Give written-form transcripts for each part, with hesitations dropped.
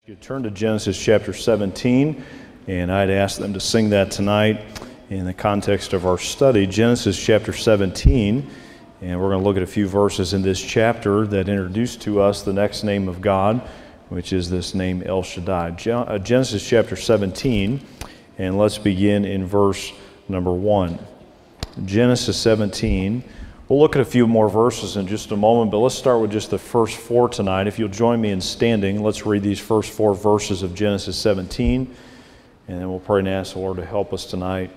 You turn to Genesis chapter 17, and I'd ask them to sing that tonight in the context of our study. Genesis chapter 17, and we're going to look at a few verses in this chapter that introduce to us the next name of God, which is this name El Shaddai. Genesis chapter 17, and let's begin in verse number 1. Genesis 17. We'll look at a few more verses in just a moment, but let's start with just the first four tonight. If you'll join me in standing, let's read these first four verses of Genesis 17, and then we'll pray and ask the Lord to help us tonight.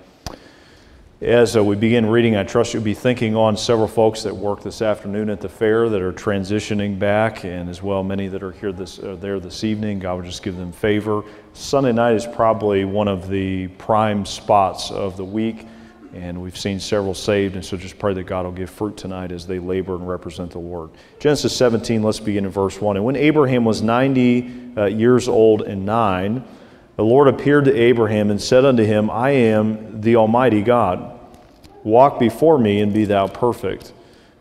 As we begin reading, I trust you'll be thinking on several folks that work this afternoon at the fair that are transitioning back, and as well many that are here there this evening. God will just give them favor. Sunday night is probably one of the prime spots of the week, and we've seen several saved, and so just pray that God will give fruit tonight as they labor and represent the Lord. Genesis 17, let's begin in verse 1. And when Abraham was 90 years old and 9, the Lord appeared to Abraham and said unto him, I am the Almighty God. Walk before me and be thou perfect.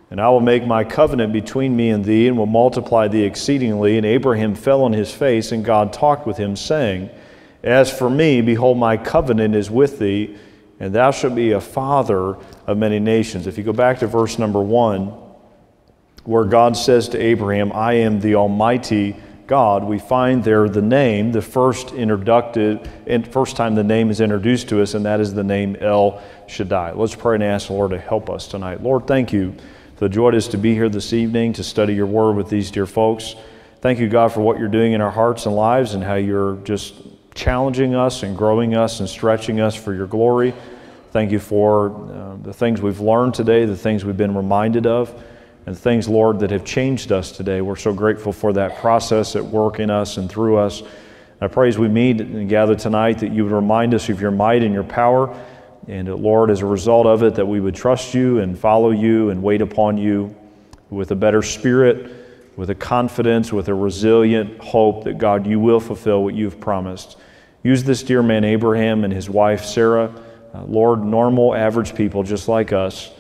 And I will make my covenant between me and thee, and will multiply thee exceedingly. And Abraham fell on his face, and God talked with him, saying, As for me, behold, my covenant is with thee, and thou shalt be a father of many nations. If you go back to verse number 1, where God says to Abraham, I am the Almighty God, we find there the name, the first time the name is introduced to us, and that is the name El Shaddai. Let's pray and ask the Lord to help us tonight. Lord, thank you for the joy it is to be here this evening to study your word with these dear folks. Thank you, God, for what you're doing in our hearts and lives and how you're just challenging us and growing us and stretching us for your glory. Thank you for the things we've learned today, the things we've been reminded of, and things, Lord, that have changed us today. We're so grateful for that process at work in us and through us. I pray as we meet and gather tonight that you would remind us of your might and your power, and Lord, as a result of it, that we would trust you and follow you and wait upon you with a better spirit, with a confidence, with a resilient hope that, God, you will fulfill what you've promised. Use this dear man Abraham and his wife Sarah, Lord, normal, average people just like us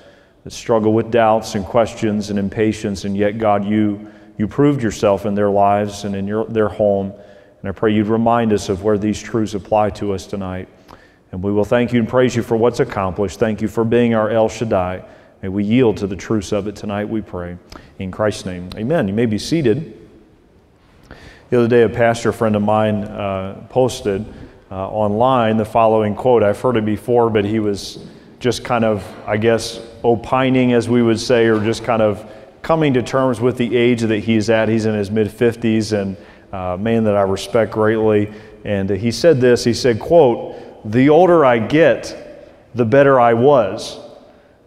that struggle with doubts and questions and impatience, and yet, God, you proved yourself in their lives and in their home. And I pray you'd remind us of where these truths apply to us tonight. And we will thank you and praise you for what's accomplished. Thank you for being our El Shaddai. May we yield to the truths of it tonight, we pray. In Christ's name, amen. You may be seated. The other day, a pastor friend of mine posted online the following quote. I've heard it before, but he was just kind of, I guess, opining, as we would say, or just kind of coming to terms with the age that he's at. He's in his mid-50s, and a man that I respect greatly. And he said this, he said, quote, the older I get, the better I was.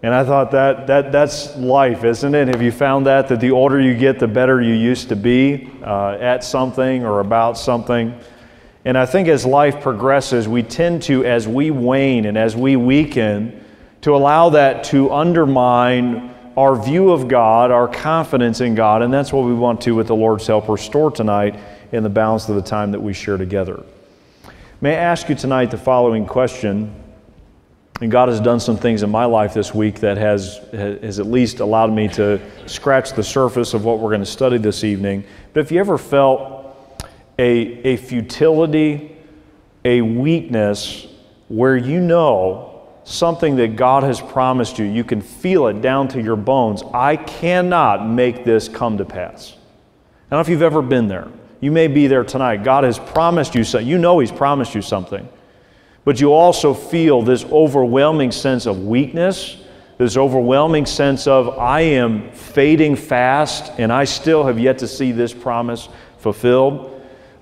And I thought that's life, isn't it? Have you found that the older you get, the better you used to be at something or about something? And I think as life progresses, we tend to, as we wane and as we weaken, to allow that to undermine our view of God, our confidence in God, and that's what we want to, with the Lord's help, restore tonight in the balance of the time that we share together. May I ask you tonight the following question? And God has done some things in my life this week that has at least allowed me to scratch the surface of what we're going to study this evening. But if you ever felt a futility, a weakness, where you know something that God has promised you, you can feel it down to your bones, I cannot make this come to pass. I don't know if you've ever been there. You may be there tonight. God has promised you something. You know He's promised you something. But you also feel this overwhelming sense of weakness, this overwhelming sense of, I am fading fast and I still have yet to see this promise fulfilled.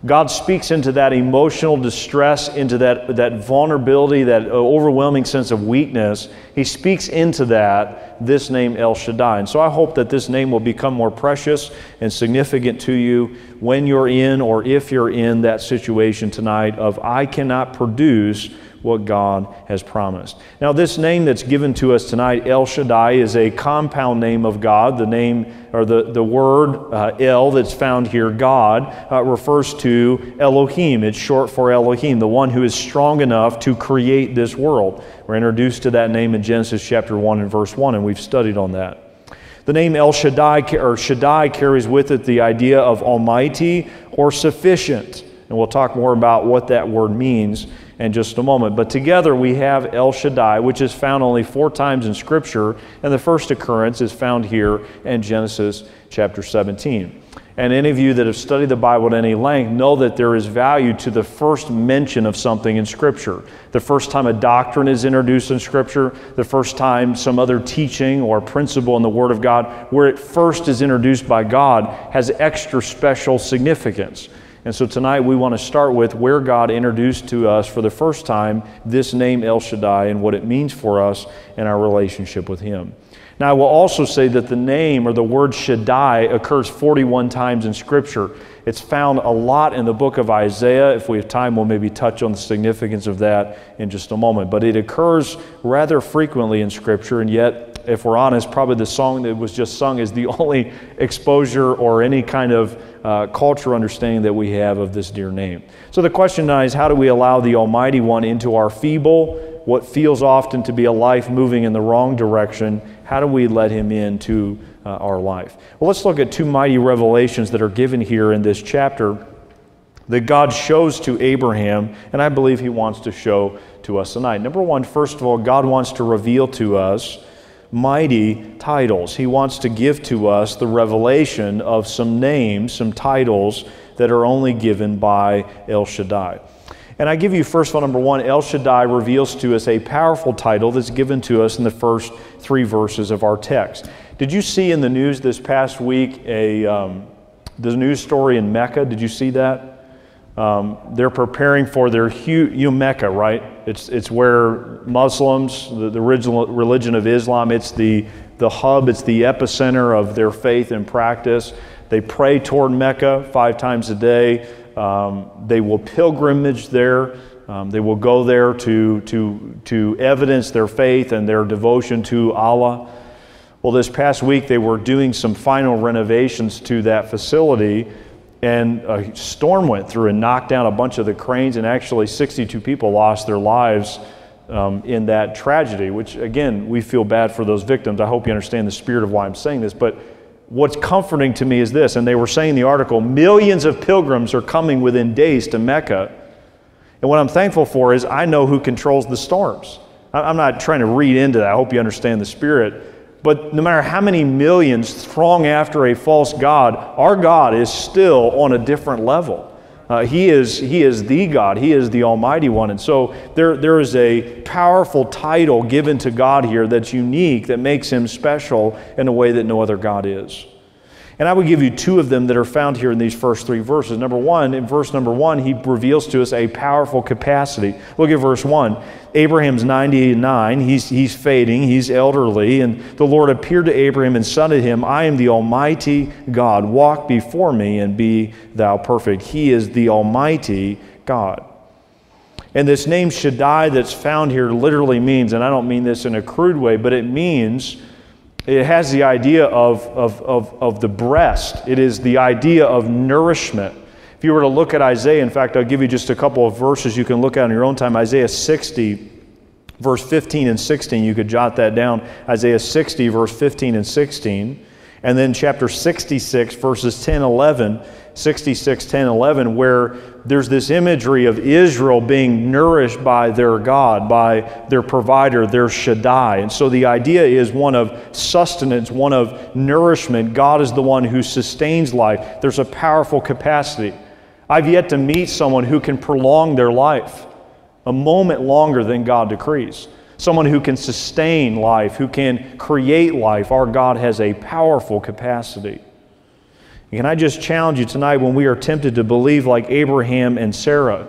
God speaks into that emotional distress, into that vulnerability, that overwhelming sense of weakness. He speaks into this name El Shaddai. And so I hope that this name will become more precious and significant to you when you're in, or if you're in, that situation tonight of, I cannot produce what God has promised. Now, this name that's given to us tonight, El Shaddai, is a compound name of God. The name, or the word El that's found here, God, refers to Elohim. It's short for Elohim, the one who is strong enough to create this world. We're introduced to that name in Genesis chapter 1 and verse 1, and we've studied on that. The name El Shaddai, or Shaddai, carries with it the idea of almighty or sufficient. And we'll talk more about what that word means in just a moment. But together we have El Shaddai, which is found only 4 times in Scripture, and the first occurrence is found here in Genesis chapter 17. And any of you that have studied the Bible at any length know that there is value to the first mention of something in Scripture. The first time a doctrine is introduced in Scripture, the first time some other teaching or principle in the Word of God, where it first is introduced by God, has extra special significance. And so tonight we want to start with where God introduced to us for the first time this name El Shaddai and what it means for us in our relationship with Him. Now, I will also say that the name or the word Shaddai occurs 41 times in Scripture. It's found a lot in the book of Isaiah. If we have time, we'll maybe touch on the significance of that in just a moment. But it occurs rather frequently in Scripture, and yet, if we're honest, probably the song that was just sung is the only exposure or any kind of cultural understanding that we have of this dear name. So the question now is, how do we allow the Almighty One into our feeble, what feels often to be a life moving in the wrong direction? How do we let Him into our life? Well, let's look at 2 mighty revelations that are given here in this chapter that God shows to Abraham, and I believe He wants to show to us tonight. Number 1, first of all, God wants to reveal to us mighty titles. He wants to give to us the revelation of some names, some titles that are only given by El Shaddai. And I give you first of all, number 1, El Shaddai reveals to us a powerful title that's given to us in the first 3 verses of our text. Did you see in the news this past week the news story in Mecca? Did you see that? They're preparing for their Mecca, right? It's where Muslims, the original religion of Islam, it's the hub, it's the epicenter of their faith and practice. They pray toward Mecca 5 times a day. They will pilgrimage there. They will go there to evidence their faith and their devotion to Allah. Well, this past week they were doing some final renovations to that facility, and a storm went through and knocked down a bunch of the cranes, and actually 62 people lost their lives in that tragedy, which again, we feel bad for those victims. I hope you understand the spirit of why I'm saying this, but what's comforting to me is this, and they were saying in the article, millions of pilgrims are coming within days to Mecca. And what I'm thankful for is I know who controls the storms. I'm not trying to read into that. I hope you understand the spirit. But no matter how many millions throng after a false god, our God is still on a different level. He is the God. He is the Almighty One. And so there is a powerful title given to God here that's unique, that makes Him special in a way that no other God is. And I would give you 2 of them that are found here in these first 3 verses. Number 1, in verse number 1, He reveals to us a powerful capacity. Look at verse 1. Abraham's 99, he's fading, he's elderly, and the Lord appeared to Abraham and said to him, I am the Almighty God. Walk before me and be thou perfect. He is the Almighty God. And this name Shaddai that's found here literally means, and I don't mean this in a crude way, but it means, it has the idea of the breast. It is the idea of nourishment. If you were to look at Isaiah, in fact, I'll give you just a couple of verses you can look at on your own time. Isaiah 60, verse 15 and 16, you could jot that down. Isaiah 60, verse 15 and 16. And then chapter 66, verses 10, 11, 66, 10, 11, where there's this imagery of Israel being nourished by their God, by their provider, their Shaddai. And so the idea is one of sustenance, one of nourishment. God is the one who sustains life. There's a powerful capacity. I've yet to meet someone who can prolong their life a moment longer than God decrees. Someone who can sustain life, who can create life. Our God has a powerful capacity. Can I just challenge you tonight, when we are tempted to believe like Abraham and Sarah,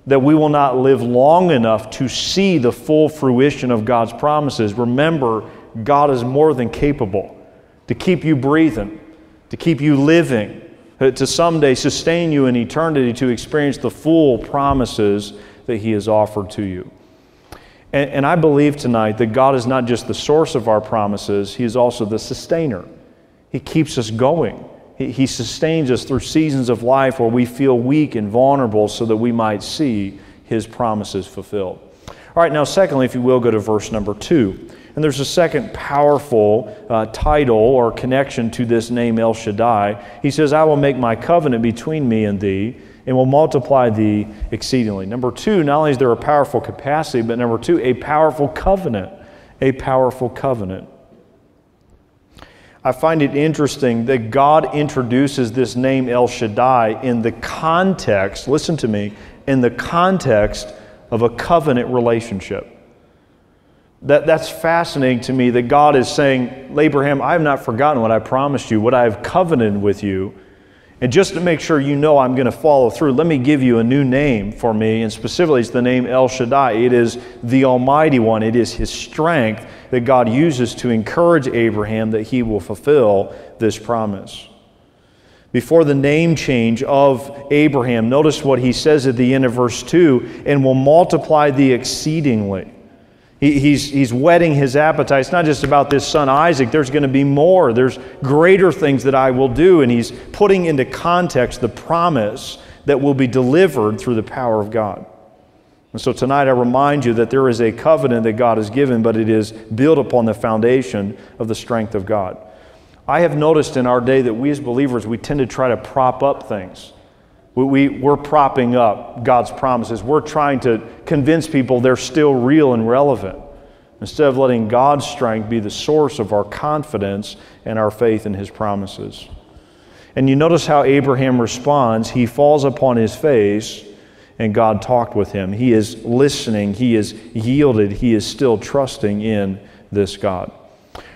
that we will not live long enough to see the full fruition of God's promises? Remember, God is more than capable to keep you breathing, to keep you living, to someday sustain you in eternity to experience the full promises that He has offered to you. And I believe tonight that God is not just the source of our promises, He is also the sustainer. He keeps us going. He sustains us through seasons of life where we feel weak and vulnerable so that we might see His promises fulfilled. All right, now secondly, if you will, go to verse number 2. And there's a second powerful title or connection to this name El Shaddai. He says, I will make my covenant between me and thee, and will multiply thee exceedingly. Number two, not only is there a powerful capacity, but number two, a powerful covenant. A powerful covenant. I find it interesting that God introduces this name El Shaddai in the context, listen to me, in the context of a covenant relationship. That's fascinating to me that God is saying, Abraham, I have not forgotten what I promised you, what I have covenanted with you. And just to make sure you know I'm going to follow through, let me give you a new name for me, and specifically it's the name El Shaddai. It is the Almighty One. It is His strength that God uses to encourage Abraham that he will fulfill this promise. Before the name change of Abraham, notice what he says at the end of verse 2, and will multiply thee exceedingly. He's whetting his appetite. It's not just about this son Isaac. There's going to be more. There's greater things that I will do. And he's putting into context the promise that will be delivered through the power of God. And so tonight I remind you that there is a covenant that God has given, but it is built upon the foundation of the strength of God. I have noticed in our day that we as believers, we tend to try to prop up things. We're propping up God's promises. We're trying to convince people they're still real and relevant, instead of letting God's strength be the source of our confidence and our faith in His promises. And you notice how Abraham responds. He falls upon his face, and God talked with him. He is listening. He is yielded. He is still trusting in this God.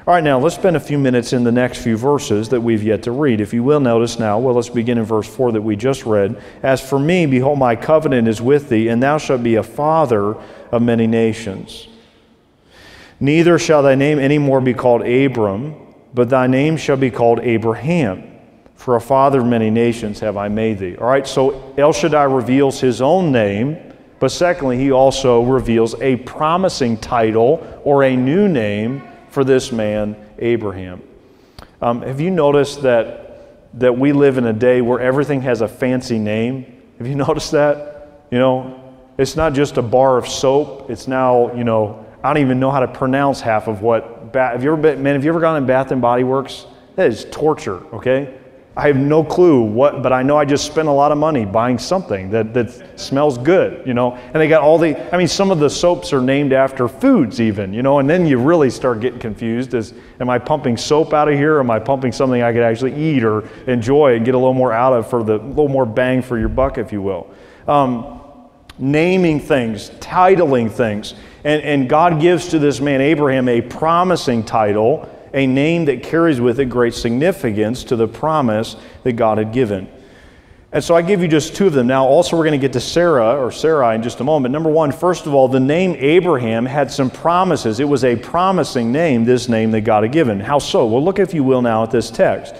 All right, now let's spend a few minutes in the next few verses that we've yet to read. If you will notice now, well, let's begin in verse 4 that we just read. As for me, behold, my covenant is with thee, and thou shalt be a father of many nations. Neither shall thy name any more be called Abram, but thy name shall be called Abraham. For a father of many nations have I made thee. All right, so El Shaddai reveals his own name, but secondly, he also reveals a promising title or a new name for this man, Abraham. Have you noticed that we live in a day where everything has a fancy name? Have you noticed that? You know, it's not just a bar of soap. It's now, you know, I don't even know how to pronounce half of what. Have you ever gone in Bath and Body Works? That is torture, okay? I have no clue what, but I know I just spent a lot of money buying something that smells good, you know. And they got some of the soaps are named after foods even, you know, and then you really start getting confused am I pumping soap out of here, or am I pumping something I could actually eat or enjoy and get a little more out of for the little more bang for your buck, if you will. Naming things, titling things. And God gives to this man Abraham a promising title, a name that carries with it great significance to the promise that God had given. And so I give you just two of them. Now also we're going to get to Sarai in just a moment. Number one, first of all, the name Abraham had some promises. It was a promising name, this name that God had given. How so? Well, look, if you will, now at this text.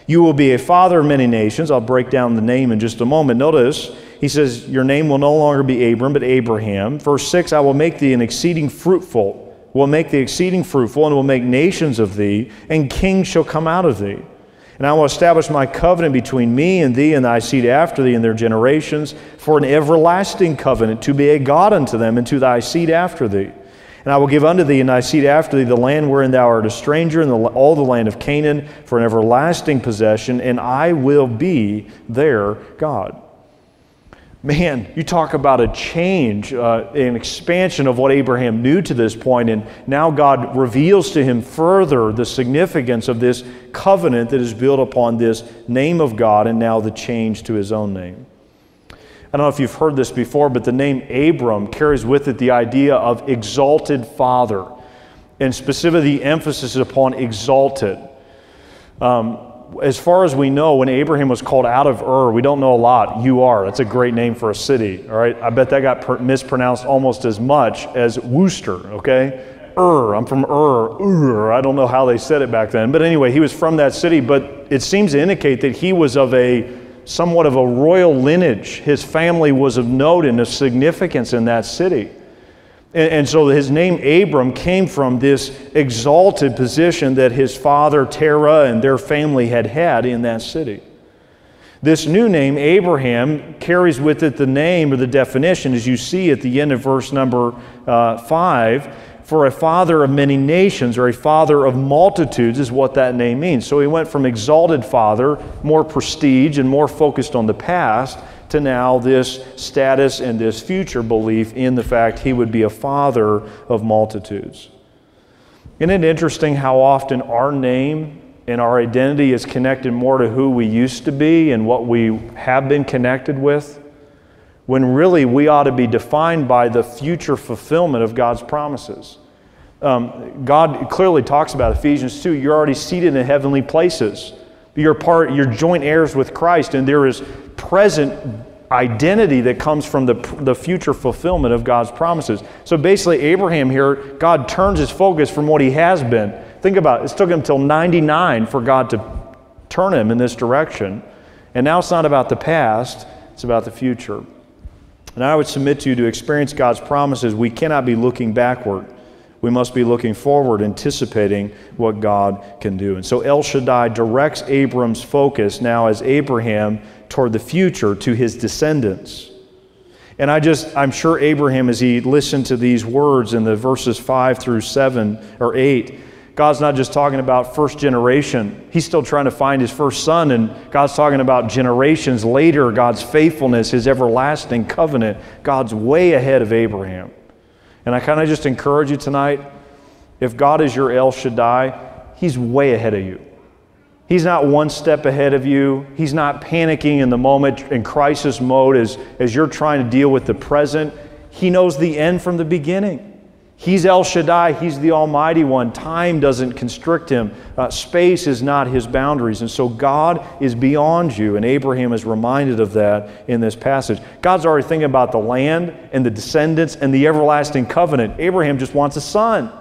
You will be a father of many nations. I'll break down the name in just a moment. Notice, he says, your name will no longer be Abram, but Abraham. Verse 6, I will make thee an exceeding fruitful. Will make thee exceeding fruitful, and will make nations of thee, and kings shall come out of thee. And I will establish my covenant between me and thee and thy seed after thee and their generations, for an everlasting covenant, to be a God unto them and to thy seed after thee. And I will give unto thee and thy seed after thee the land wherein thou art a stranger, and all the land of Canaan, for an everlasting possession, and I will be their God. Man, you talk about a change, an expansion of what Abraham knew to this point, and now God reveals to him further the significance of this covenant that is built upon this name of God, and now the change to his own name. I don't know if you've heard this before, but the name Abram carries with it the idea of exalted father, and specifically the emphasis upon exalted. As far as we know, when Abraham was called out of Ur, we don't know a lot. That's a great name for a city, all right? I bet that got mispronounced almost as much as Worcester, okay? I'm from Ur. I don't know how they said it back then. But anyway, he was from that city, but it seems to indicate that he was of somewhat of a royal lineage. His family was of note and of significance in that city. And so his name Abram came from this exalted position that his father Terah and their family had in that city. This new name, Abraham, carries with it the name or the definition, as you see at the end of verse number 5, for a father of many nations, or a father of multitudes is what that name means. So he went from exalted father, more prestige and more focused on the past, to now this status and this future belief in the fact he would be a father of multitudes. Isn't it interesting how often our name and our identity is connected more to who we used to be and what we have been connected with, when really we ought to be defined by the future fulfillment of God's promises? God clearly talks about Ephesians 2. You're already seated in heavenly places. You're joint heirs with Christ, and there is present identity that comes from the future fulfillment of God's promises. So basically, Abraham here, God turns his focus from what he has been. Think about it. It took him until 99 for God to turn him in this direction. And now it's not about the past, it's about the future. And I would submit to you, to experience God's promises, we cannot be looking backward. We must be looking forward, anticipating what God can do. And so El Shaddai directs Abram's focus now as Abraham toward the future to his descendants. And I'm sure Abraham, as he listened to these words in the verses 5 through 7 or 8, God's not just talking about first generation. He's still trying to find his first son, and God's talking about generations later, God's faithfulness, his everlasting covenant. God's way ahead of Abraham. And I kind of just encourage you tonight, if God is your El Shaddai, he's way ahead of you. He's not one step ahead of you. He's not panicking in the moment, in crisis mode as you're trying to deal with the present. He knows the end from the beginning. He's El Shaddai. He's the Almighty One. Time doesn't constrict him. Space is not his boundaries. And so God is beyond you. And Abraham is reminded of that in this passage. God's already thinking about the land and the descendants and the everlasting covenant. Abraham just wants a son.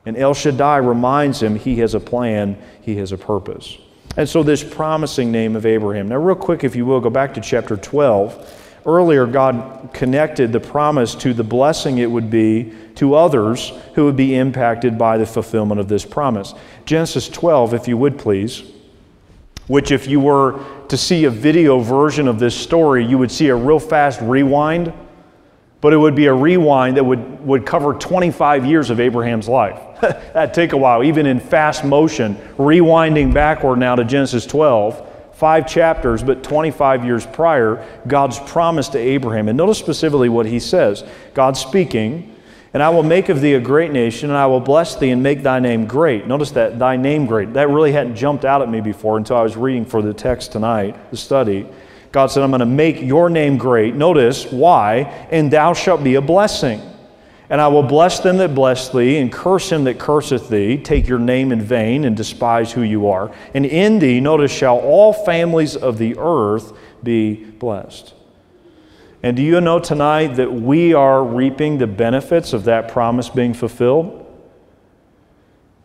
And El Shaddai reminds him he has a plan, he has a purpose. And so this promising name of Abraham. Now real quick, if you will, go back to chapter 12. Earlier, God connected the promise to the blessing it would be to others who would be impacted by the fulfillment of this promise. Genesis 12, if you would please, which if you were to see a video version of this story, you would see a real fast rewind, but it would be a rewind that would cover 25 years of Abraham's life. That'd take a while, even in fast motion, rewinding backward now to Genesis 12. 5 chapters, but 25 years prior, God's promise to Abraham. And notice specifically what he says. God's speaking, and I will make of thee a great nation, and I will bless thee and make thy name great. Notice that, thy name great. That really hadn't jumped out at me before until I was reading for the text tonight, the study. God said, I'm going to make your name great. Notice why, and thou shalt be a blessing. And I will bless them that bless thee, and curse him that curseth thee. Take your name in vain, and despise who you are. And in thee, notice, shall all families of the earth be blessed. And do you know tonight that we are reaping the benefits of that promise being fulfilled?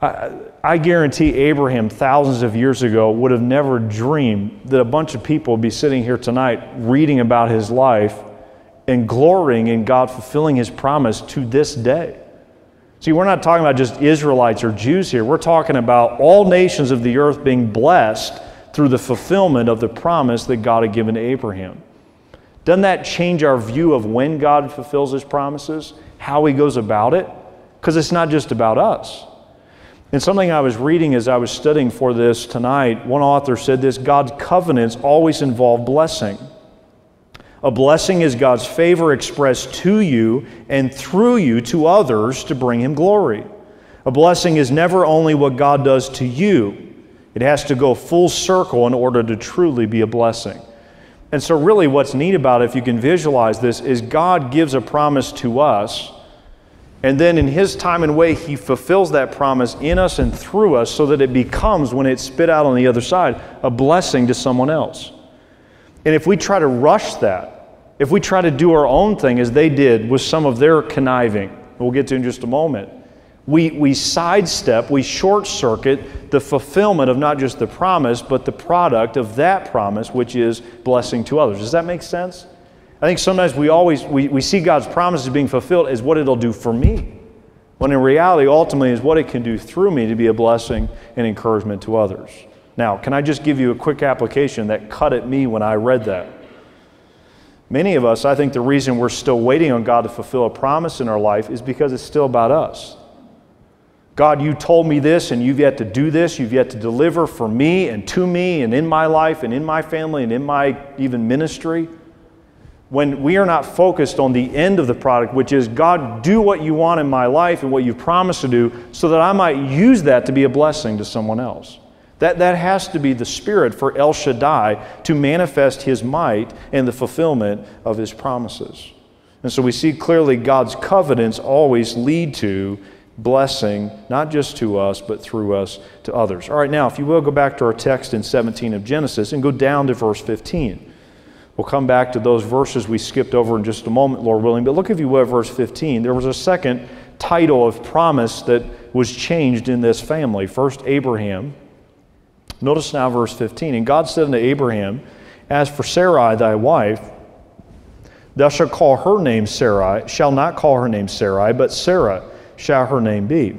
I guarantee Abraham, thousands of years ago, would have never dreamed that a bunch of people would be sitting here tonight reading about his life and glorying in God fulfilling his promise to this day. See, we're not talking about just Israelites or Jews here. We're talking about all nations of the earth being blessed through the fulfillment of the promise that God had given to Abraham. Doesn't that change our view of when God fulfills his promises, how he goes about it? Because it's not just about us. And something I was reading as I was studying for this tonight, one author said this: God's covenants always involve blessing. A blessing is God's favor expressed to you and through you to others to bring him glory. A blessing is never only what God does to you. It has to go full circle in order to truly be a blessing. And so really what's neat about it, if you can visualize this, is God gives a promise to us, and then in his time and way, he fulfills that promise in us and through us so that it becomes, when it's spit out on the other side, a blessing to someone else. And if we try to rush that, if we try to do our own thing as they did with some of their conniving, we'll get to in just a moment, we sidestep, we short-circuit the fulfillment of not just the promise, but the product of that promise, which is blessing to others. Does that make sense? I think sometimes we see God's promises being fulfilled as what it'll do for me, when in reality, ultimately, is what it can do through me to be a blessing and encouragement to others. Now, can I just give you a quick application that cut at me when I read that? Many of us, I think the reason we're still waiting on God to fulfill a promise in our life is because it's still about us. God, you told me this, and you've yet to do this. You've yet to deliver for me and to me and in my life and in my family and in my even ministry. when we are not focused on the end of the product, which is, God, do what you want in my life and what you've promised to do so that I might use that to be a blessing to someone else. That has to be the spirit for El Shaddai to manifest His might and the fulfillment of His promises. And so we see clearly God's covenants always lead to blessing, not just to us, but through us to others. All right, now, if you will, go back to our text in 17 of Genesis and go down to verse 15. We'll come back to those verses we skipped over in just a moment, Lord willing. But look, if you will, at verse 15. There was a second title of promise that was changed in this family. First, Abraham. Notice now verse 15. And God said unto Abraham, As for Sarai thy wife, thou shalt call her name Sarai, shall not call her name Sarai, but Sarah shall her name be.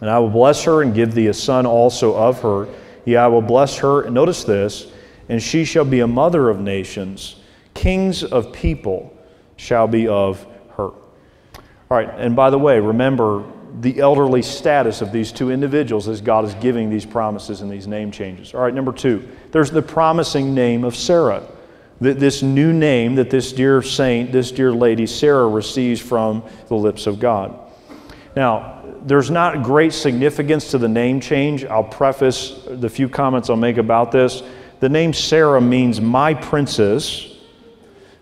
And I will bless her and give thee a son also of her. Yea, I will bless her, and notice this, and she shall be a mother of nations. Kings of people shall be of her. All right, and by the way, remember the elderly status of these two individuals as God is giving these promises and these name changes. All right, number two, there's the promising name of Sarah. This new name that this dear saint, this dear lady, Sarah, receives from the lips of God. Now, there's not great significance to the name change. I'll preface the few comments I'll make about this. The name Sarah means my princess.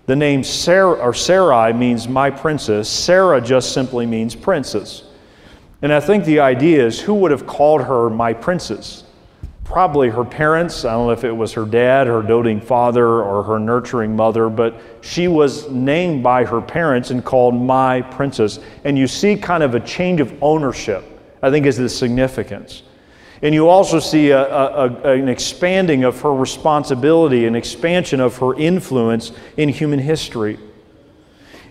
The name Sarah, or Sarai, means my princess. Sarah just simply means princess. And I think the idea is, who would have called her my princess? Probably her parents. I don't know if it was her dad, her doting father, or her nurturing mother, but she was named by her parents and called my princess. And you see kind of a change of ownership, I think, is the significance. And you also see an expanding of her responsibility, an expansion of her influence in human history.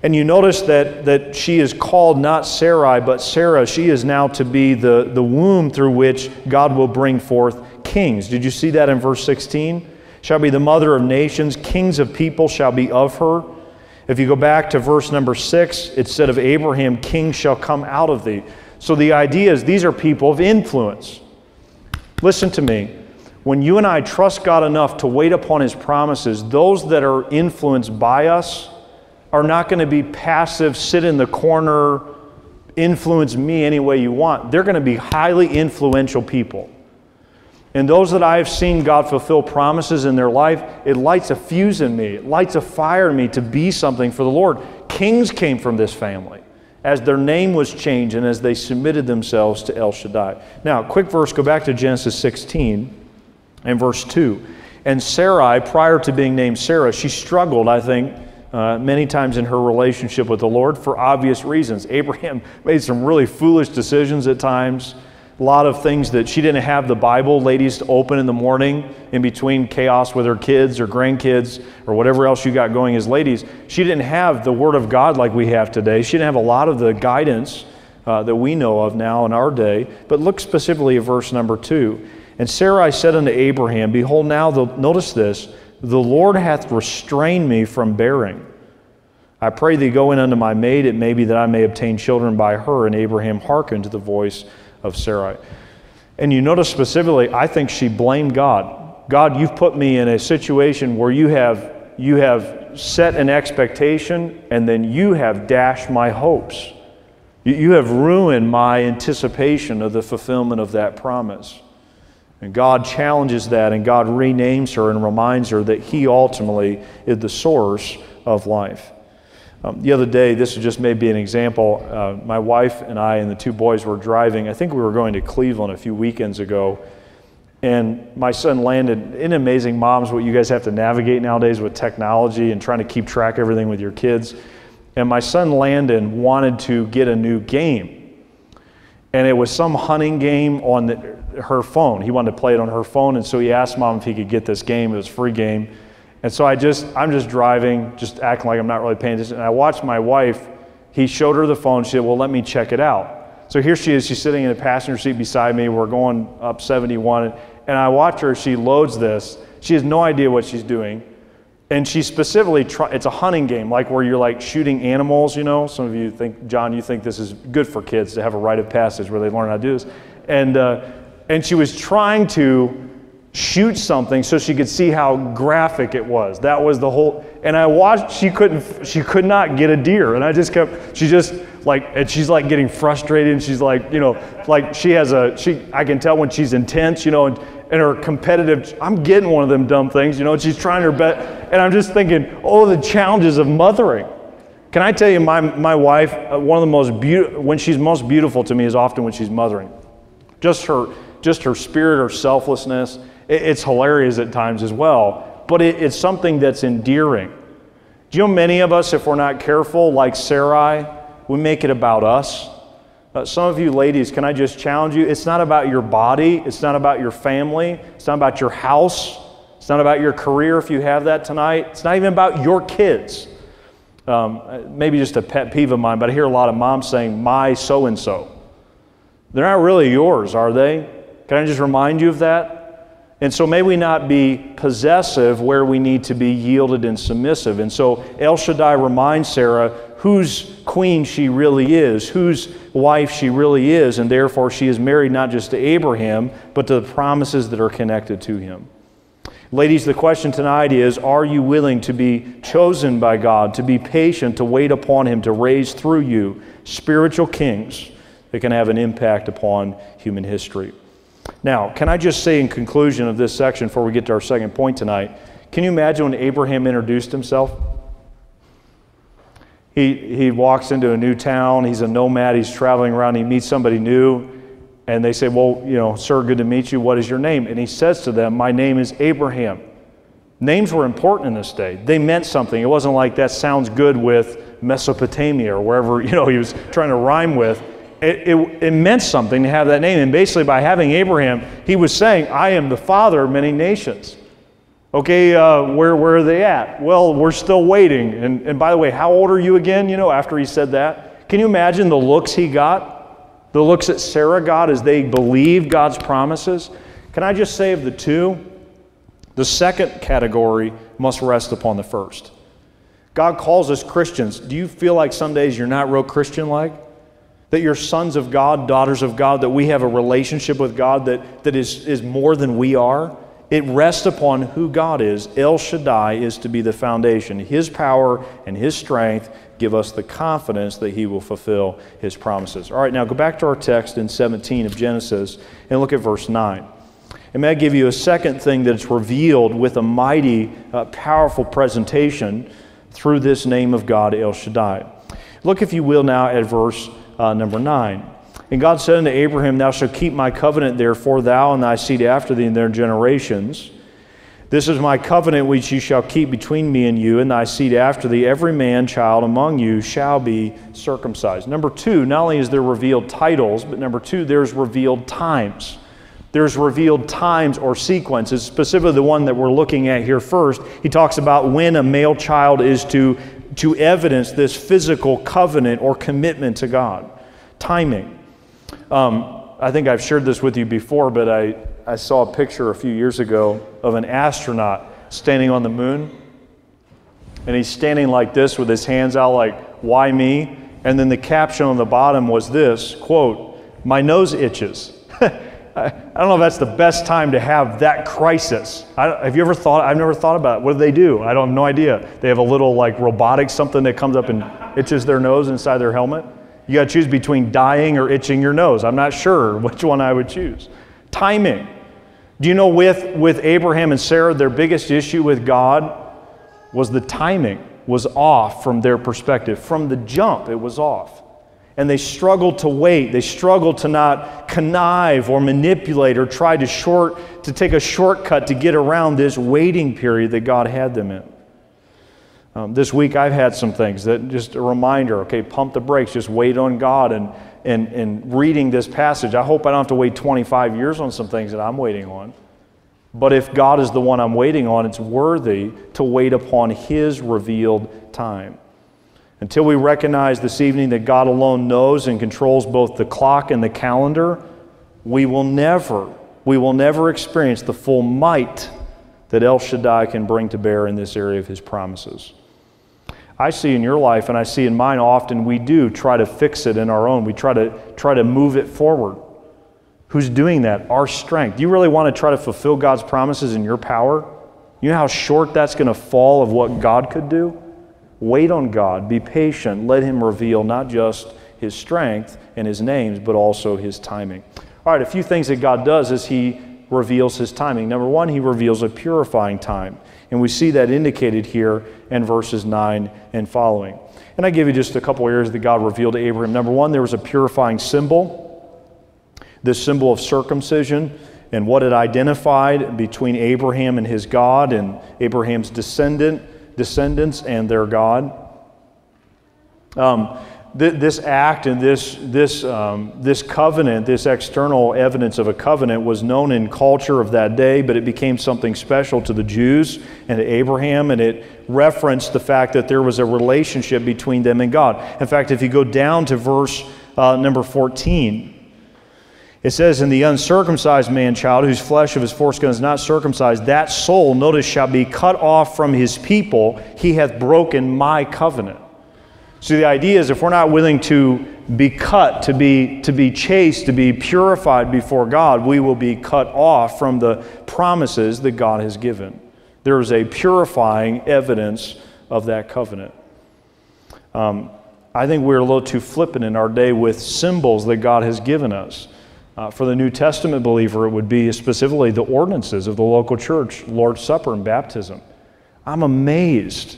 And you notice that she is called not Sarai, but Sarah. She is now to be the womb through which God will bring forth kings. Did you see that in verse 16? Shall be the mother of nations, kings of people shall be of her. If you go back to verse number 6, it said of Abraham, kings shall come out of thee. So the idea is these are people of influence. Listen to me. When you and I trust God enough to wait upon His promises, those that are influenced by us are not going to be passive, sit in the corner, influence me any way you want. They're going to be highly influential people. And those that I have seen God fulfill promises in their life, it lights a fuse in me. It lights a fire in me to be something for the Lord. Kings came from this family as their name was changed and as they submitted themselves to El Shaddai. Now, quick verse, go back to Genesis 16 and verse 2. And Sarai, prior to being named Sarah, she struggled, I think, many times in her relationship with the Lord for obvious reasons. Abraham made some really foolish decisions at times. A lot of things that she didn't have the Bible, ladies, to open in the morning in between chaos with her kids or grandkids or whatever else you got going as ladies. She didn't have the Word of God like we have today. She didn't have a lot of the guidance that we know of now in our day. But look specifically at verse number 2. And Sarai said unto Abraham, Behold now, notice this, the Lord hath restrained me from bearing. I pray thee, go in unto my maid, it may be that I may obtain children by her. And Abraham hearkened to the voice of Sarai. And you notice specifically, I think she blamed God. God, you've put me in a situation where you have set an expectation and then you have dashed my hopes. You have ruined my anticipation of the fulfillment of that promise. And God challenges that, and God renames her and reminds her that He ultimately is the source of life. The other day, this just may be an example, my wife and I and the two boys were driving. I think we were going to Cleveland a few weekends ago. And my son Landon, isn't it amazing, moms, what you guys have to navigate nowadays with technology and trying to keep track of everything with your kids. And my son Landon wanted to get a new game. And it was some hunting game on her phone. He wanted to play it on her phone, and so he asked Mom if he could get this game. It was a free game. And so I'm just driving, just acting like I'm not really paying attention. And I watched my wife. He showed her the phone. She said, well, let me check it out. So here she is. She's sitting in the passenger seat beside me. We're going up 71. And I watch her. She loads this. She has no idea what she's doing. And she specifically, it's a hunting game, like where you're like shooting animals, you know. Some of you think, John, you think this is good for kids to have a rite of passage where they learn how to do this. And she was trying to shoot something so she could see how graphic it was. That was the whole, and I watched, she could not get a deer. And I just kept, and she's like getting frustrated, and she's like, like I can tell when she's intense, and her competitive, I'm getting one of them dumb things, and she's trying her best. And I'm just thinking, oh, the challenges of mothering. Can I tell you, my wife, one of the most when she's most beautiful to me is often when she's mothering. Just her spirit, her selflessness. It's hilarious at times as well, but it's something that's endearing. Do you know many of us, if we're not careful, like Sarai, we make it about us? Some of you ladies, can I just challenge you? It's not about your body. It's not about your family. It's not about your house. It's not about your career if you have that tonight. It's not even about your kids. Maybe just a pet peeve of mine, but I hear a lot of moms saying, my so-and-so. They're not really yours, are they? Can I just remind you of that? And so may we not be possessive where we need to be yielded and submissive. And so El Shaddai reminds Sarah whose queen she really is, whose wife she really is, and therefore she is married not just to Abraham, but to the promises that are connected to him. Ladies, the question tonight is, are you willing to be chosen by God, to be patient, to wait upon him, to raise through you spiritual kings that can have an impact upon human history? Now, can I just say in conclusion of this section before we get to our second point tonight, can you imagine when Abraham introduced himself? He walks into a new town, he's a nomad, he's traveling around, he meets somebody new, and they say, well, sir, good to meet you, what is your name? And he says to them, my name is Abraham. Names were important in this day. They meant something. It wasn't like that sounds good with Mesopotamia or wherever, he was trying to rhyme with. It meant something to have that name. And basically by having Abraham, he was saying, I am the father of many nations. Okay, where are they at? Well, we're still waiting. And by the way, how old are you again, after he said that? Can you imagine the looks he got? The looks that Sarah got as they believed God's promises? Can I just say of the two, the second category must rest upon the first. God calls us Christians. Do you feel like some days you're not real Christian-like? That you're sons of God, daughters of God, that we have a relationship with God that is more than we are? It rests upon who God is. El Shaddai is to be the foundation. His power and His strength give us the confidence that He will fulfill His promises. All right, now go back to our text in 17 of Genesis and look at verse 9. And may I give you a second thing that's revealed with a mighty, powerful presentation through this name of God, El Shaddai. Look, if you will, now at verse number 9. And God said unto Abraham, thou shalt keep my covenant, therefore, thou and thy seed after thee in their generations. This is my covenant which you shall keep between me and you and thy seed after thee. Every man child among you shall be circumcised. Number two, not only is there revealed titles, but number two, there's revealed times. There's revealed times or sequences, specifically the one that we're looking at here first. He talks about when a male child is to evidence this physical covenant or commitment to God. Timing. I think I've shared this with you before, but I saw a picture a few years ago of an astronaut standing on the moon. And he's standing like this with his hands out like, why me? And then the caption on the bottom was this, quote, my nose itches. I don't know if that's the best time to have that crisis. Have you ever thought? I've never thought about it. What do they do? I don't have no idea. They have a little like robotic something that comes up and itches their nose inside their helmet. You got to choose between dying or itching your nose. I'm not sure which one I would choose. Timing. Do you know with Abraham and Sarah, their biggest issue with God was the timing was off from their perspective. From the jump, it was off. And they struggled to wait. They struggled to not connive or manipulate or try to take a shortcut to get around this waiting period that God had them in. This week I've had some things that just a reminder, okay, pump the brakes, just wait on God and reading this passage. I hope I don't have to wait 25 years on some things that I'm waiting on. But if God is the one I'm waiting on, it's worthy to wait upon His revealed time. Until we recognize this evening that God alone knows and controls both the clock and the calendar, we will never experience the full might that El Shaddai can bring to bear in this area of His promises. I see in your life, and I see in mine often, we do try to fix it in our own. We try to move it forward. Who's doing that? Our strength. Do you really want to try to fulfill God's promises in your power? You know how short that's going to fall of what God could do? Wait on God. Be patient. Let Him reveal not just His strength and His names, but also His timing. All right, a few things that God does is He reveals His timing. Number one, He reveals a purifying time. And we see that indicated here in verses 9 and following. And I give you just a couple areas that God revealed to Abraham. Number one, there was a purifying symbol. This symbol of circumcision and what it identified between Abraham and his God and Abraham's descendants and their God. This act and this covenant, this external evidence of a covenant was known in culture of that day, but it became something special to the Jews and to Abraham, and it referenced the fact that there was a relationship between them and God. In fact, if you go down to verse number 14, it says, "And the uncircumcised man-child, whose flesh of his foreskin is not circumcised, that soul, notice, shall be cut off from his people. He hath broken my covenant." So the idea is if we're not willing to be cut, to be chaste, to be purified before God, we will be cut off from the promises that God has given. There is a purifying evidence of that covenant. I think we're a little too flippant in our day with symbols that God has given us. For the New Testament believer, it would be specifically the ordinances of the local church, Lord's Supper and baptism. I'm amazed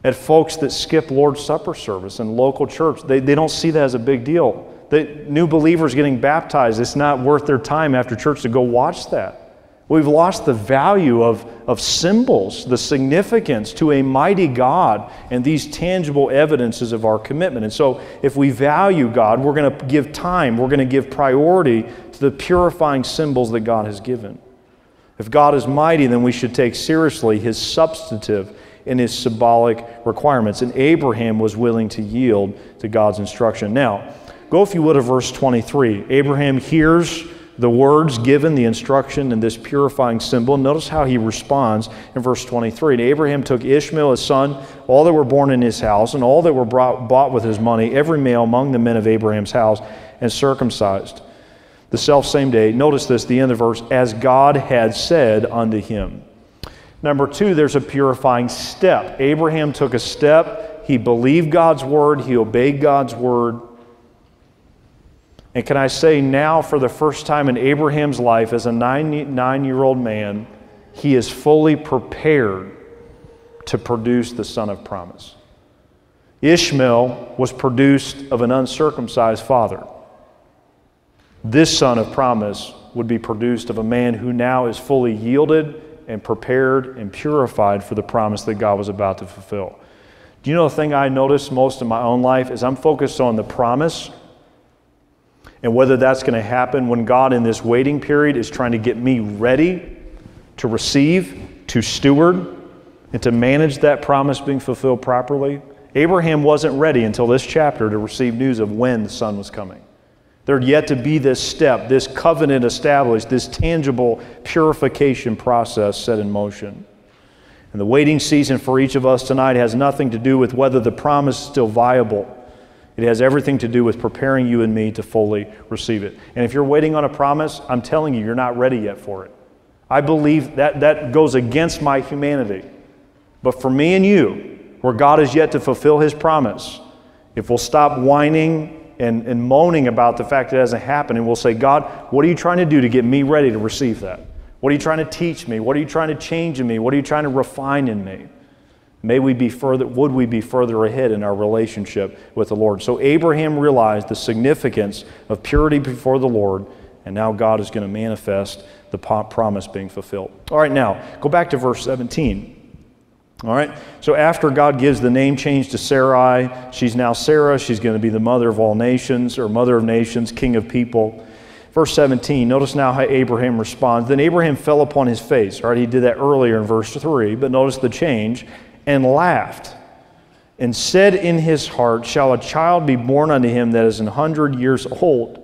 at folks that skip Lord's Supper service in local church. They don't see that as a big deal. New believers getting baptized, it's not worth their time after church to go watch that. We've lost the value of symbols, the significance to a mighty God and these tangible evidences of our commitment. And so if we value God, we're going to give time, we're going to give priority to the purifying symbols that God has given. If God is mighty, then we should take seriously His substantive and His symbolic requirements. And Abraham was willing to yield to God's instruction. Now, go if you would to verse 23. Abraham hears the words given, the instruction, and this purifying symbol. Notice how he responds in verse 23. "And Abraham took Ishmael his son, all that were born in his house, and all that were bought with his money, every male among the men of Abraham's house, and circumcised the selfsame day." Notice this, the end of the verse, "as God had said unto him." Number two, there's a purifying step. Abraham took a step. He believed God's word. He obeyed God's word. And can I say now, for the first time in Abraham's life, as a nine-year-old man, he is fully prepared to produce the son of promise. Ishmael was produced of an uncircumcised father. This son of promise would be produced of a man who now is fully yielded and prepared and purified for the promise that God was about to fulfill. Do you know the thing I notice most in my own life is I'm focused on the promise and whether that's going to happen when God in this waiting period is trying to get me ready to receive, to steward, and to manage that promise being fulfilled properly. Abraham wasn't ready until this chapter to receive news of when the son was coming. There had yet to be this step, this covenant established, this tangible purification process set in motion. And the waiting season for each of us tonight has nothing to do with whether the promise is still viable. It has everything to do with preparing you and me to fully receive it. And if you're waiting on a promise, I'm telling you, you're not ready yet for it. I believe that goes against my humanity. But for me and you, where God is yet to fulfill His promise, if we'll stop whining and moaning about the fact that it hasn't happened, and we'll say, "God, what are you trying to do to get me ready to receive that? What are you trying to teach me? What are you trying to change in me? What are you trying to refine in me?" Would we be further ahead in our relationship with the Lord? So Abraham realized the significance of purity before the Lord, and now God is going to manifest the promise being fulfilled. All right, now, go back to verse 17. All right, so after God gives the name change to Sarai, she's now Sarah. She's going to be the mother of all nations, or mother of nations, king of people. Verse 17, notice now how Abraham responds. "Then Abraham fell upon his face." All right, he did that earlier in verse 3, but notice the change. "And laughed, and said in his heart, Shall a child be born unto him that is 100 years old?"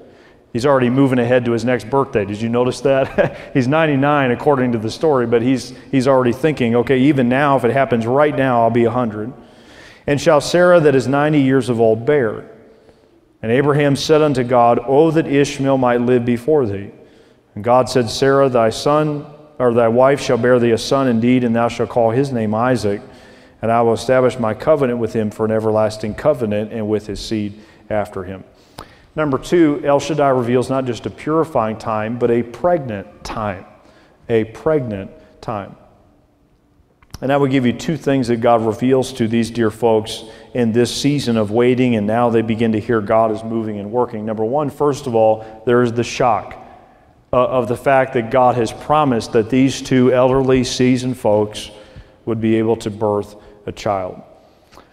He's already moving ahead to his next birthday. Did you notice that? He's 99 according to the story, but he's already thinking, okay, even now, if it happens right now, I'll be 100. "And shall Sarah that is 90 years of old bear?" And Abraham said unto God, O that Ishmael might live before thee. And God said, Sarah, thy son, or thy wife shall bear thee a son indeed, and thou shalt call his name Isaac. And I will establish my covenant with him for an everlasting covenant, and with his seed after him. Number 2, El Shaddai reveals not just a purifying time, but a pregnant time. A pregnant time. And I will give you 2 things that God reveals to these dear folks in this season of waiting, and now they begin to hear God is moving and working. Number 1, first of all, there is the shock of the fact that God has promised that these 2 elderly, seasoned folks would be able to birth a child.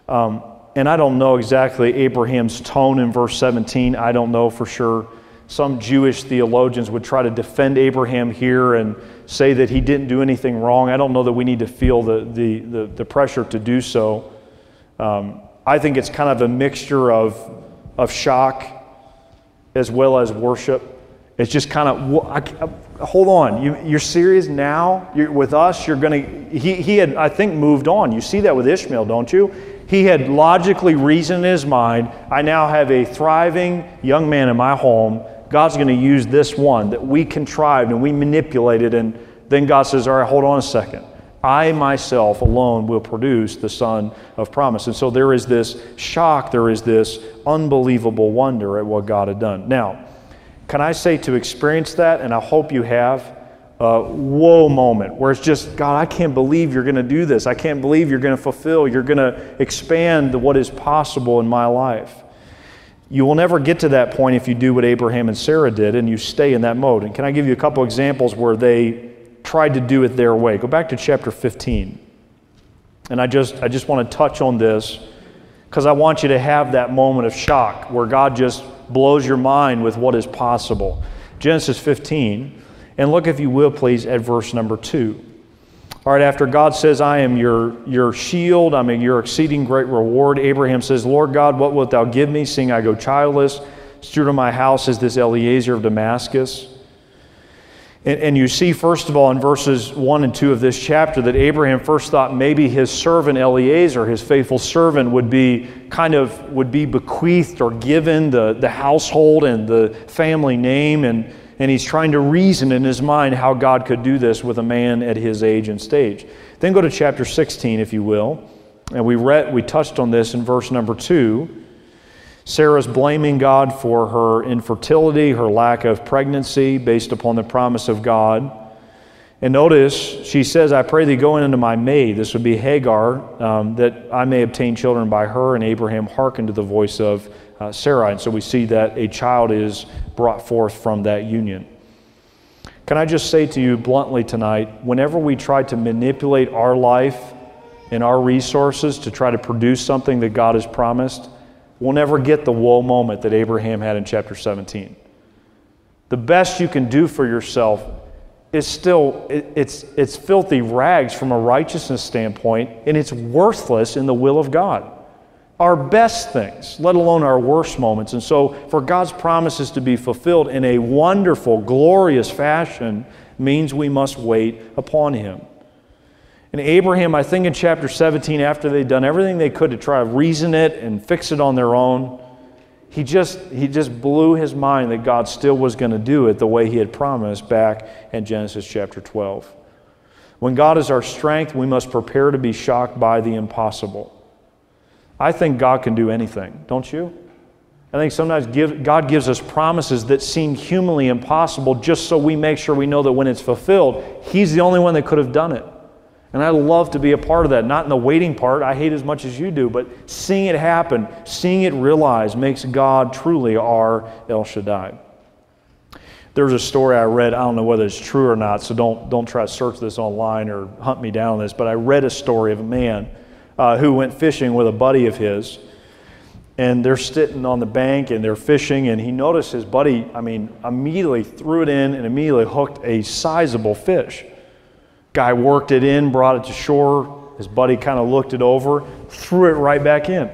And I don't know exactly Abraham's tone in verse 17. I don't know for sure. Some Jewish theologians would try to defend Abraham here and say that he didn't do anything wrong. I don't know that we need to feel the pressure to do so. I think it's kind of a mixture of shock as well as worship. It's just kind of, hold on, you're serious now? With us, you're going to, he had, I think, moved on. You see that with Ishmael, don't you? He had logically reasoned in his mind, I now have a thriving young man in my home. God's going to use this one that we contrived and we manipulated, and then God says, all right, hold on a second. I myself alone will produce the son of promise. And so there is this shock, there is this unbelievable wonder at what God had done. Now, can I say to experience that, and I hope you have, a whoa moment where it's just, God, I can't believe you're going to do this. I can't believe you're going to fulfill, you're going to expand what is possible in my life. You will never get to that point if you do what Abraham and Sarah did and you stay in that mode. And can I give you a couple examples where they tried to do it their way? Go back to chapter 15. And I just want to touch on this because I want you to have that moment of shock where God just blows your mind with what is possible. Genesis 15, and look, if you will, please, at verse number 2. All right, after God says, I am your shield, I am your exceeding great reward, Abraham says, Lord God, what wilt thou give me, seeing I go childless? Steward of my house is this Eliezer of Damascus. And you see, first of all, in verses 1 and 2 of this chapter, that Abraham first thought maybe his servant Eliezer, his faithful servant, would be bequeathed or given the household and the family name, and he's trying to reason in his mind how God could do this with a man at his age and stage. Then go to chapter 16, if you will, and we touched on this in verse number 2. Sarah's blaming God for her infertility, her lack of pregnancy based upon the promise of God. And notice, she says, I pray thee go in unto my maid, this would be Hagar, that I may obtain children by her. And Abraham hearkened to the voice of Sarai. And so we see that a child is brought forth from that union. Can I just say to you bluntly tonight, whenever we try to manipulate our life and our resources to try to produce something that God has promised, we'll never get the whoa moment that Abraham had in chapter 17. The best you can do for yourself is still, it's filthy rags from a righteousness standpoint, and it's worthless in the will of God. Our best things, let alone our worst moments. And so for God's promises to be fulfilled in a wonderful, glorious fashion means we must wait upon Him. And Abraham, I think in chapter 17, after they'd done everything they could to try to reason it and fix it on their own, he just blew his mind that God still was going to do it the way He had promised back in Genesis chapter 12. When God is our strength, we must prepare to be shocked by the impossible. I think God can do anything, don't you? I think sometimes God gives us promises that seem humanly impossible just so we make sure we know that when it's fulfilled, He's the only one that could have done it. And I love to be a part of that, not in the waiting part, I hate as much as you do, but seeing it happen, seeing it realized makes God truly our El Shaddai. There's a story I read, I don't know whether it's true or not, so don't try to search this online or hunt me down on this, but I read a story of a man who went fishing with a buddy of his, and they're sitting on the bank and they're fishing, and he noticed his buddy, immediately threw it in and immediately hooked a sizable fish. Guy worked it in, brought it to shore. His buddy kind of looked it over, threw it right back in.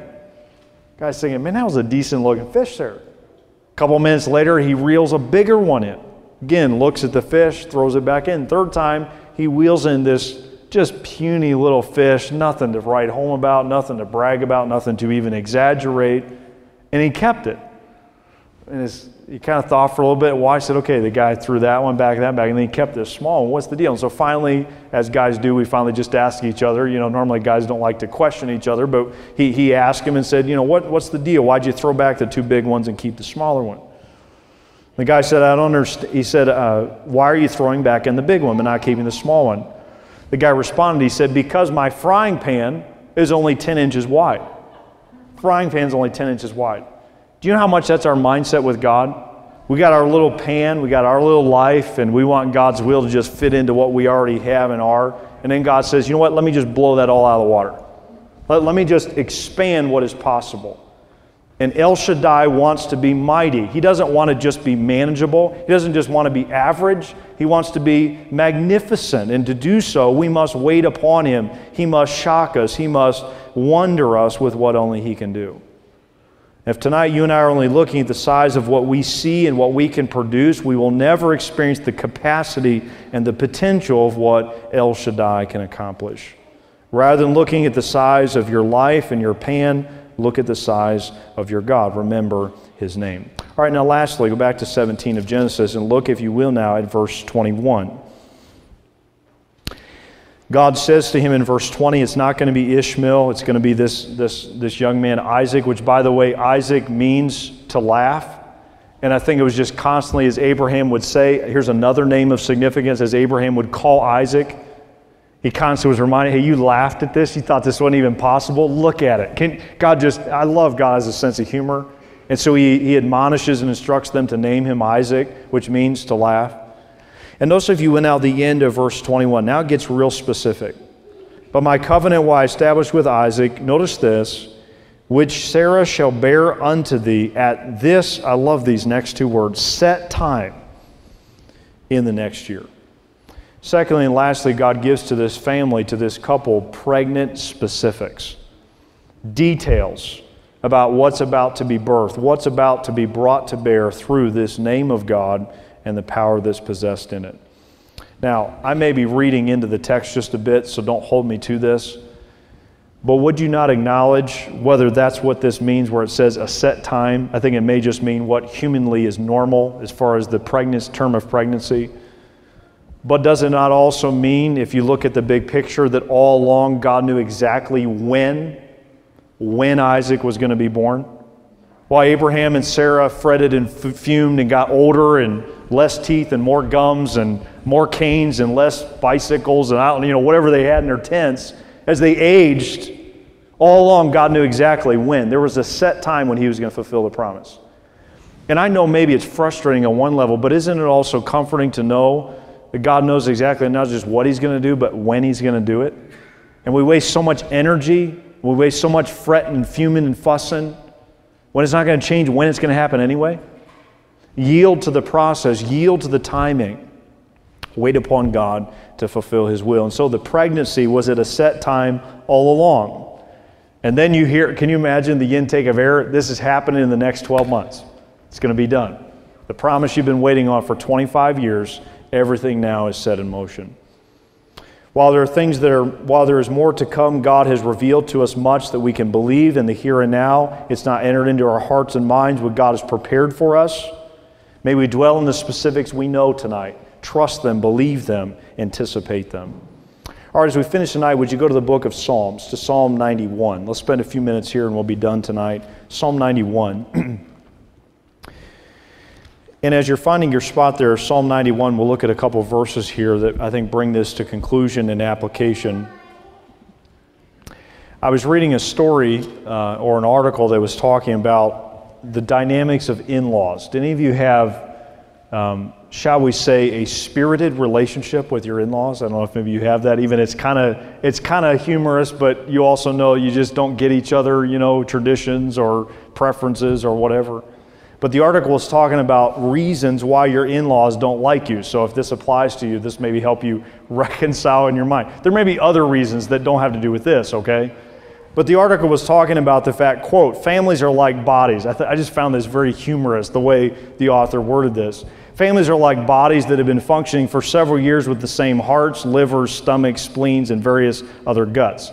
Guy's thinking, man, that was a decent looking fish there. A couple minutes later, he reels a bigger one in. Again, looks at the fish, throws it back in. Third time, he wheels in this just puny little fish, nothing to write home about, nothing to brag about, nothing to even exaggerate, and he kept it. And he kind of thought for a little bit. Why? He said, okay, the guy threw that one back, and then he kept this small one. What's the deal? And so finally, as guys do, we finally just ask each other. Normally guys don't like to question each other, but he asked him and said, what's the deal? Why'd you throw back the two big ones and keep the smaller one? The guy said, I don't understand. He said, why are you throwing back in the big one but not keeping the small one? The guy responded, he said, because my frying pan is only 10 inches wide. Frying pan's only 10 inches wide. Do you know how much that's our mindset with God? We got our little pan, we got our little life, and we want God's will to just fit into what we already have and are. And then God says, you know what, let me just blow that all out of the water. Let me just expand what is possible. And El Shaddai wants to be mighty. He doesn't want to just be manageable. He doesn't just want to be average. He wants to be magnificent. And to do so, we must wait upon Him. He must shock us. He must wonder us with what only He can do. If tonight you and I are only looking at the size of what we see and what we can produce, we will never experience the capacity and the potential of what El Shaddai can accomplish. Rather than looking at the size of your life and your pan, look at the size of your God. Remember His name. All right, now lastly, go back to 17 of Genesis and look, if you will, now at verse 21. God says to him in verse 20, it's not going to be Ishmael, it's going to be this young man, Isaac, which, by the way, Isaac means to laugh. And I think it was just constantly, as Abraham would say, here's another name of significance, as Abraham would call Isaac, he constantly was reminded, hey, you laughed at this? You thought this wasn't even possible? Look at it. I love God as a sense of humor. And so he admonishes and instructs them to name him Isaac, which means to laugh. And notice if you went out the end of verse 21, now it gets real specific. But my covenant will I establish with Isaac, notice this, which Sarah shall bear unto thee at this, I love these next two words, set time in the next year. Secondly and lastly, God gives to this family, to this couple, pregnant specifics, details about what's about to be birthed, what's about to be brought to bear through this name of God and the power that's possessed in it. Now, I may be reading into the text just a bit, so don't hold me to this. But would you not acknowledge whether that's what this means where it says a set time? I think it may just mean what humanly is normal as far as the term of pregnancy. But does it not also mean, if you look at the big picture, that all along God knew exactly when Isaac was going to be born? While Abraham and Sarah fretted and fumed and got older and less teeth and more gums and more canes and less bicycles and whatever they had in their tents, as they aged, all along God knew exactly when. There was a set time when He was going to fulfill the promise. And I know maybe it's frustrating on one level, but isn't it also comforting to know that God knows exactly not just what He's going to do, but when He's going to do it? And we waste so much energy, we waste so much fretting and fuming and fussing when it's not going to change when it's going to happen anyway. Yield to the process, yield to the timing. Wait upon God to fulfill His will. And so the pregnancy was at a set time all along. And then you hear, can you imagine the intake of air? This is happening in the next 12 months. It's going to be done. The promise you've been waiting on for 25 years, everything now is set in motion. While there is more to come, God has revealed to us much that we can believe in the here and now. It's not entered into our hearts and minds what God has prepared for us. May we dwell in the specifics we know tonight. Trust them, believe them, anticipate them. All right, as we finish tonight, would you go to the book of Psalms, to Psalm 91. Let's spend a few minutes here and we'll be done tonight. Psalm 91. And as you're finding your spot there, Psalm 91, we'll look at a couple of verses here that I think bring this to conclusion and application. I was reading a story or an article that was talking about the dynamics of in-laws. Do any of you have, shall we say, a spirited relationship with your in-laws? I don't know if maybe you have that. Even it's kind of humorous, but you also know you just don't get each other, traditions or preferences or whatever. But the article was talking about reasons why your in-laws don't like you. So if this applies to you, this maybe help you reconcile in your mind. There may be other reasons that don't have to do with this, okay? But the article was talking about the fact, quote, families are like bodies. I just found this very humorous, the way the author worded this. Families are like bodies that have been functioning for several years with the same hearts, livers, stomachs, spleens, and various other guts.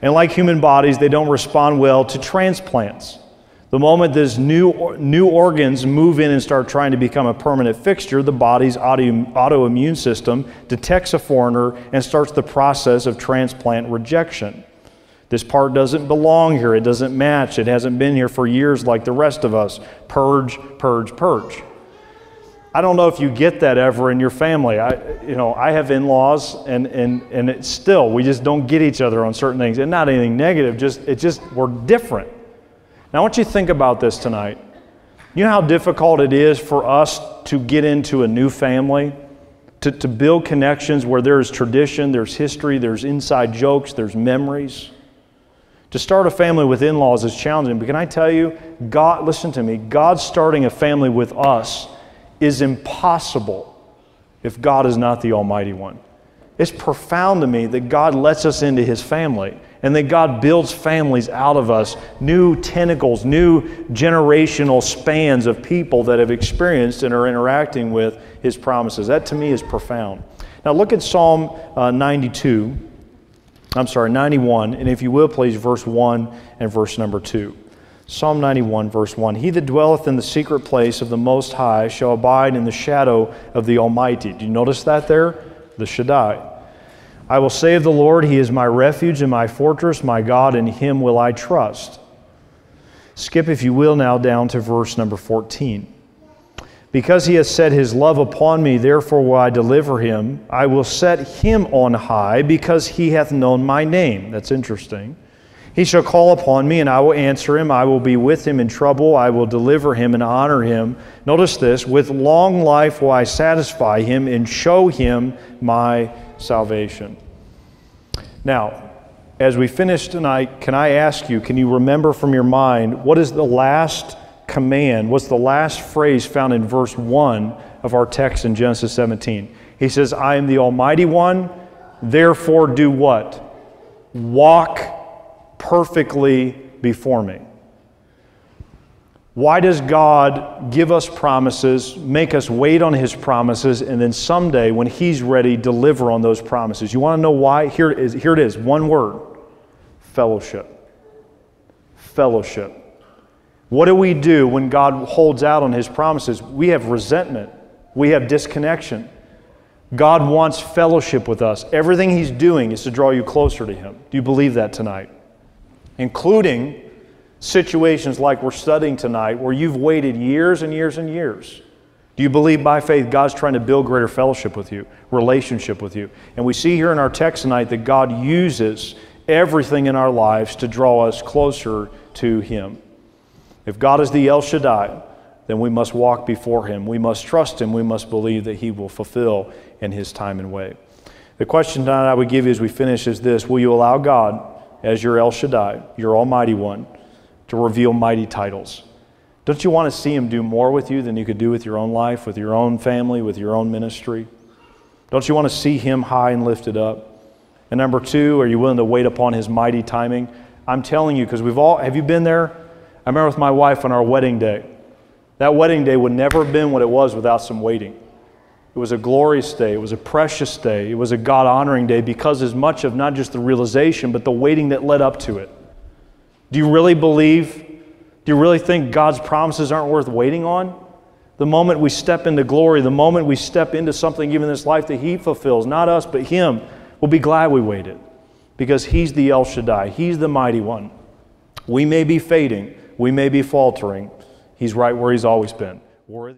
And like human bodies, they don't respond well to transplants. The moment these new organs move in and start trying to become a permanent fixture, the body's autoimmune system detects a foreigner and starts the process of transplant rejection. This part doesn't belong here. It doesn't match. It hasn't been here for years like the rest of us. Purge, purge, purge. I don't know if you get that ever in your family. I have in-laws, and it's still, we just don't get each other on certain things. And not anything negative, we're different. Now I want you to think about this tonight. You know how difficult it is for us to get into a new family, to build connections where there's tradition, there's history, there's inside jokes, there's memories. To start a family with in-laws is challenging, but can I tell you, God, listen to me, God starting a family with us is impossible if God is not the Almighty One. It's profound to me that God lets us into His family and that God builds families out of us, new tentacles, new generational spans of people that have experienced and are interacting with His promises. That to me is profound. Now look at Psalm 91, and if you will please, verse 1 and verse number 2. Psalm 91, verse 1. He that dwelleth in the secret place of the Most High shall abide in the shadow of the Almighty. Do you notice that there? The Shaddai. I will say of the Lord, He is my refuge and my fortress, my God, in Him will I trust. Skip, if you will, now down to verse number 14. Because He has set His love upon me, therefore will I deliver Him. I will set Him on high, because He hath known my name. That's interesting. He shall call upon me, and I will answer him. I will be with him in trouble. I will deliver him and honor him. Notice this, with long life will I satisfy him and show him my salvation. Now, as we finish tonight, can I ask you, can you remember from your mind, what is the last command, what's the last phrase found in verse 1 of our text in Genesis 17? He says, I am the Almighty One, therefore do what? Walk perfectly before me. Why does God give us promises, make us wait on His promises, and then someday when He's ready, deliver on those promises? You want to know why? Here it is, one word: fellowship. Fellowship. What do we do when God holds out on His promises? We have resentment. We have disconnection. God wants fellowship with us. Everything He's doing is to draw you closer to Him. Do you believe that tonight? Including situations like we're studying tonight where you've waited years and years and years. Do you believe by faith God's trying to build greater fellowship with you, relationship with you? And we see here in our text tonight that God uses everything in our lives to draw us closer to Him. If God is the El Shaddai, then we must walk before Him. We must trust Him. We must believe that He will fulfill in His time and way. The question tonight I would give you as we finish is this: will you allow God, as your El Shaddai, your Almighty One, to reveal mighty titles? Don't you want to see Him do more with you than you could do with your own life, with your own family, with your own ministry? Don't you want to see Him high and lifted up? And number two, are you willing to wait upon His mighty timing? I'm telling you, because have you been there? I remember with my wife on our wedding day. That wedding day would never have been what it was without some waiting. It was a glorious day. It was a precious day. It was a God-honoring day because as much of not just the realization, but the waiting that led up to it. Do you really believe? Do you really think God's promises aren't worth waiting on? The moment we step into glory, the moment we step into something even in this life that He fulfills, not us, but Him, we'll be glad we waited because He's the El Shaddai. He's the Mighty One. We may be fading. We may be faltering. He's right where He's always been.